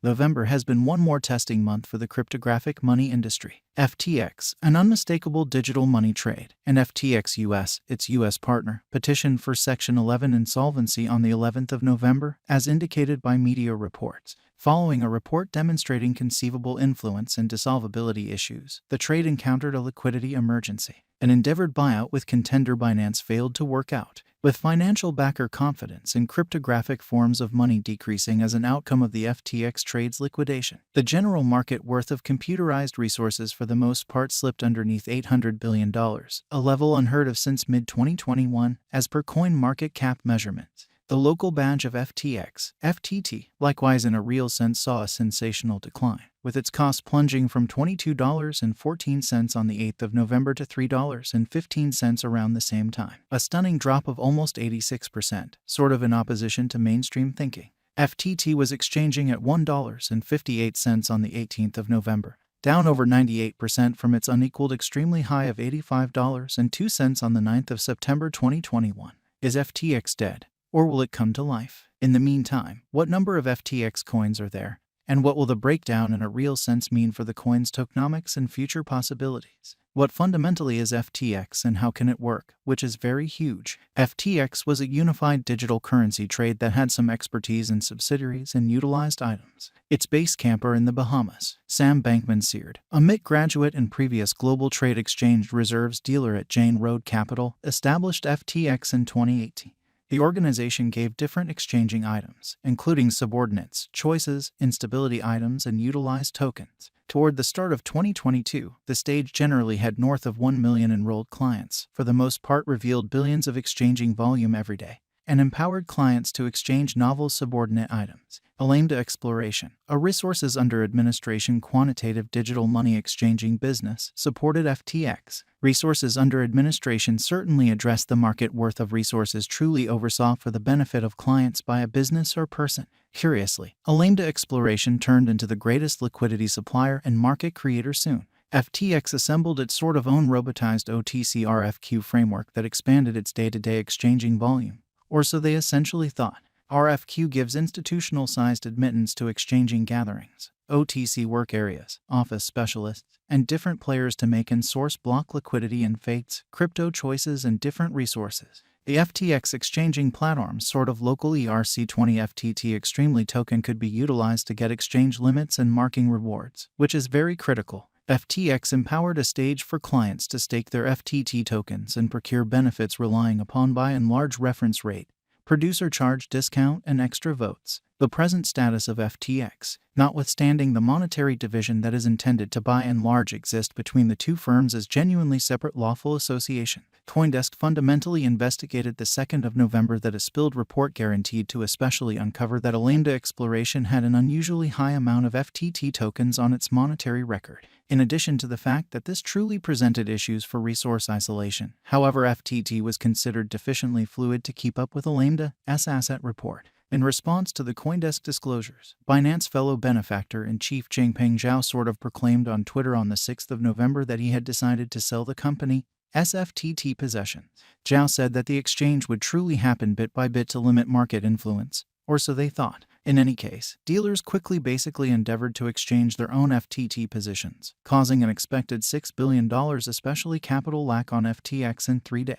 November has been one more testing month for the cryptographic money industry. FTX, an unmistakable digital money trade, and FTX US, its US partner, petitioned for Section 11 insolvency on the 11th of November, as indicated by media reports. Following a report demonstrating conceivable influence and dissolvability issues, the trade encountered a liquidity emergency. An endeavored buyout with contender Binance failed to work out, with financial backer confidence in cryptographic forms of money decreasing as an outcome of the FTX trade's liquidation. The general market worth of computerized resources for the most part slipped underneath $800 billion, a level unheard of since mid-2021, as per CoinMarketCap measurements. The local badge of FTX, FTT, likewise in a real sense saw a sensational decline, with its cost plunging from $22.14 on the 8th of November to $3.15 around the same time. A stunning drop of almost 86%, sort of in opposition to mainstream thinking. FTT was exchanging at $1.58 on the 18th of November, down over 98% from its unequaled extremely high of $85.02 on the 9th of September 2021. Is FTX dead? Or will it come to life? In the meantime, what number of FTX coins are there? And what will the breakdown in a real sense mean for the coin's tokenomics and future possibilities? What fundamentally is FTX and how can it work, which is very huge. FTX was a unified digital currency trade that had some expertise in subsidiaries and utilized items. Its base camp are in the Bahamas. Sam Bankman-Fried, a MIT graduate and previous global trade exchange reserves dealer at Jane Road Capital, established FTX in 2018. The organization gave different exchanging items, including subordinates, choices, instability items, and utilized tokens. Toward the start of 2022, the stage generally had north of 1 million enrolled clients, for the most part revealed billions of exchanging volume every day, and empowered clients to exchange novel subordinate items. Alameda Exploration, a resources under administration quantitative digital money exchanging business, supported FTX. Resources under administration certainly addressed the market worth of resources truly oversaw for the benefit of clients by a business or person. Curiously, Alameda Exploration turned into the greatest liquidity supplier and market creator soon. FTX assembled its sort of own robotized OTC RFQ framework that expanded its day-to-day exchanging volume, or so they essentially thought. RFQ gives institutional-sized admittance to exchanging gatherings, OTC work areas, office specialists, and different players to make and source block liquidity in fates, crypto choices, and different resources. The FTX exchanging platform's sort of local ERC20 FTT extremely token could be utilized to get exchange limits and marking rewards, which is very critical. FTX empowered a stage for clients to stake their FTT tokens and procure benefits relying upon by and large reference rate, producer charge discount, and extra votes. The present status of FTX, notwithstanding the monetary division that is intended to by and large exist between the two firms as genuinely separate lawful association. CoinDesk fundamentally investigated the 2nd of November that a spilled report guaranteed to especially uncover that Alameda Exploration had an unusually high amount of FTT tokens on its monetary record, in addition to the fact that this truly presented issues for resource isolation. However, FTT was considered deficiently fluid to keep up with Alameda's asset report. In response to the CoinDesk disclosures, Binance fellow benefactor and chief Changpeng Zhao sort of proclaimed on Twitter on the 6th of November that he had decided to sell the company's FTT possessions. Zhao said that the exchange would truly happen bit by bit to limit market influence, or so they thought. In any case, dealers quickly basically endeavored to exchange their own FTT positions, causing an expected $6 billion especially capital lack on FTX in 3 days.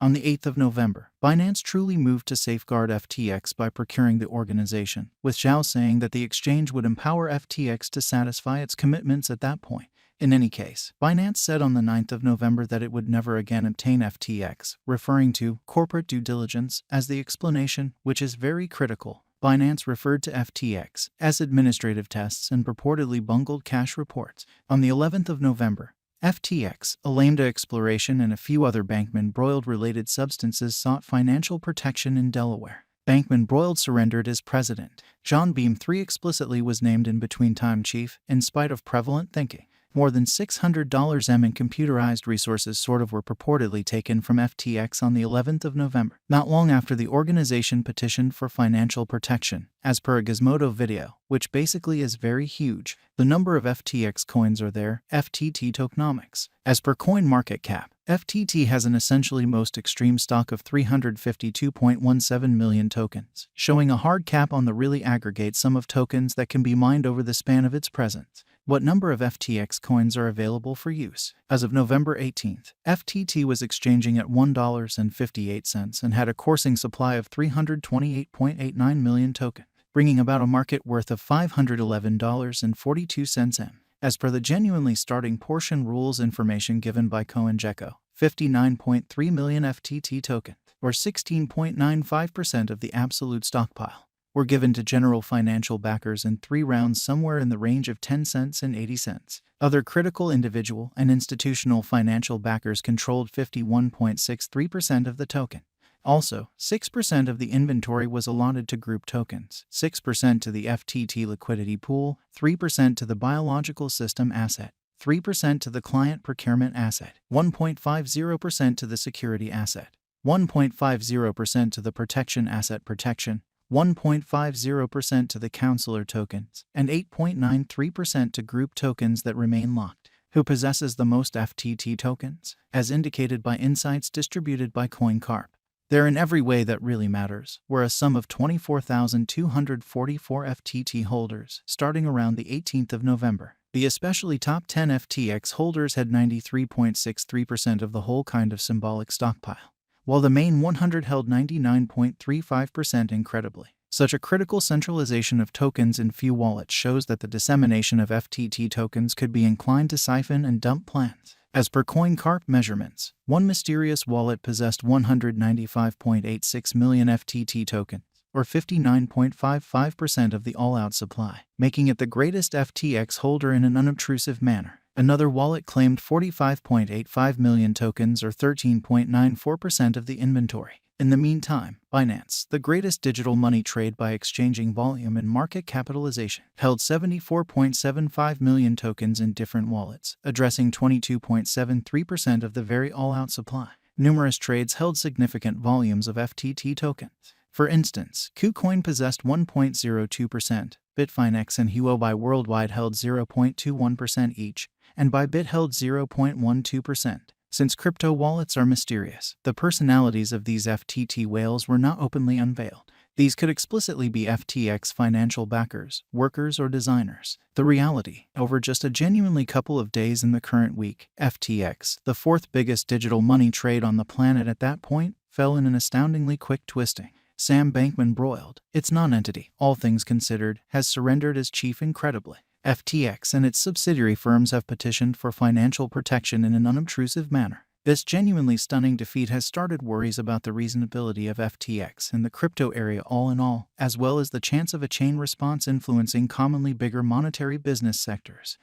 On the 8th of November, Binance truly moved to safeguard FTX by procuring the organization, with Zhao saying that the exchange would empower FTX to satisfy its commitments at that point. In any case, Binance said on the 9th of November that it would never again obtain FTX, referring to corporate due diligence as the explanation, which is very critical. Binance referred to FTX as administrative tests and purportedly bungled cash reports. On the 11th of November, FTX, Alameda Exploration, and a few other Bankman-Broiled related substances sought financial protection in Delaware. Bankman-Broiled surrendered as president. John Beam III explicitly was named in between time chief, in spite of prevalent thinking. More than $600 in computerized resources sort of were purportedly taken from FTX on the 11th of November, not long after the organization petitioned for financial protection, as per a Gizmodo video, which basically is very huge. The number of FTX coins are there, FTT tokenomics. As per CoinMarketCap, FTT has an essentially most extreme stock of 352.17 million tokens, showing a hard cap on the really aggregate sum of tokens that can be mined over the span of its presence. What number of FTX coins are available for use? As of November 18th, FTT was exchanging at $1.58 and had a coursing supply of 328.89 million tokens, bringing about a market worth of $511.42 M. As per the genuinely starting portion rules information given by CoinGecko, 59.3 million FTT tokens, or 16.95% of the absolute stockpile, were given to general financial backers in 3 rounds somewhere in the range of 10 cents and 80 cents. Other critical individual and institutional financial backers controlled 51.63% of the token. Also, 6% of the inventory was allotted to group tokens, 6% to the FTT liquidity pool, 3% to the biological system asset, 3% to the client procurement asset, 1.50% to the security asset, 1.50% to the protection asset protection, 1.50% to the counselor tokens, and 8.93% to group tokens that remain locked. Who possesses the most FTT tokens? As indicated by insights distributed by CoinCarp, they're in every way that really matters, where a sum of 24,244 FTT holders, starting around the 18th of November. The especially top 10 FTX holders had 93.63% of the whole kind of symbolic stockpile, while the main 100 held 99.35% incredibly. Such a critical centralization of tokens in few wallets shows that the dissemination of FTT tokens could be inclined to siphon and dump plans. As per CoinCarp measurements, one mysterious wallet possessed 195.86 million FTT tokens, or 59.55% of the all-out supply, making it the greatest FTX holder in an unobtrusive manner. Another wallet claimed 45.85 million tokens, or 13.94% of the inventory. In the meantime, Binance, the greatest digital money trade by exchanging volume and market capitalization, held 74.75 million tokens in different wallets, addressing 22.73% of the very all-out supply. Numerous trades held significant volumes of FTT tokens. For instance, KuCoin possessed 1.02%, Bitfinex and Huobi worldwide held 0.21% each, and Bybit held 0.12%. Since crypto wallets are mysterious, the personalities of these FTT whales were not openly unveiled. These could explicitly be FTX financial backers, workers, or designers. The reality, over just a genuinely couple of days in the current week, FTX, the 4th biggest digital money trade on the planet at that point, fell in an astoundingly quick twisting. Sam Bankman-Broiled, its non-entity, all things considered, has surrendered as chief incredibly. FTX and its subsidiary firms have petitioned for financial protection in an unobtrusive manner. This genuinely stunning defeat has started worries about the reasonability of FTX in the crypto area all in all, as well as the chance of a chain response influencing commonly bigger monetary business sectors.